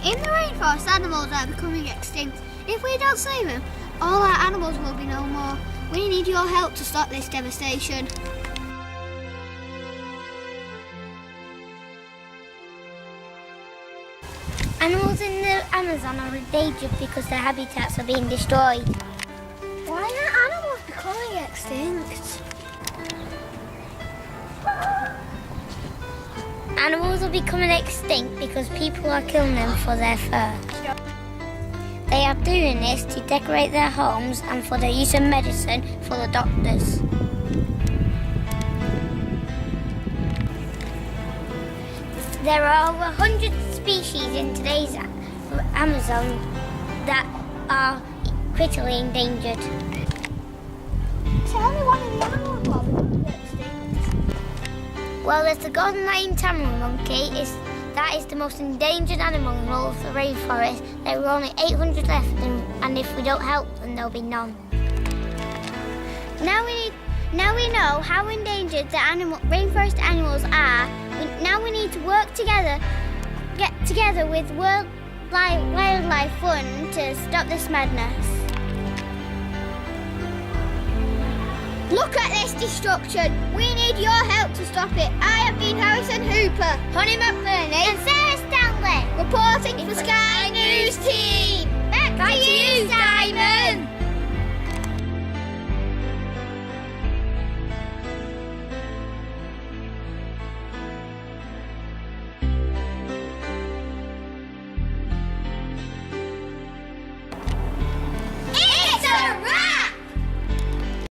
In the rainforest, animals are becoming extinct. If we don't save them, all our animals will be no more. We need your help to stop this devastation. Animals in the Amazon are endangered because their habitats are being destroyed. Why are animals becoming extinct? Animals are becoming extinct because people are killing them for their fur. They are doing this to decorate their homes and for the use of medicine for the doctors. There are over 100 species in today's Amazon that are critically endangered. Tell me one of the animals are becoming extinct. Well, there's the golden lion tamarin monkey. That is the most endangered animal in all of the rainforest. There are only 800 left, and if we don't help them, there'll be none. Now we know how endangered the rainforest animals are. Now we need to work together, get together with Wildlife Fund to stop this madness. Look at this destruction. We need your help to stop it. I have been Harrison Hooper, Honey McBurney, And Sarah Stanley, reporting for Sky News Team. Back to you, Simon.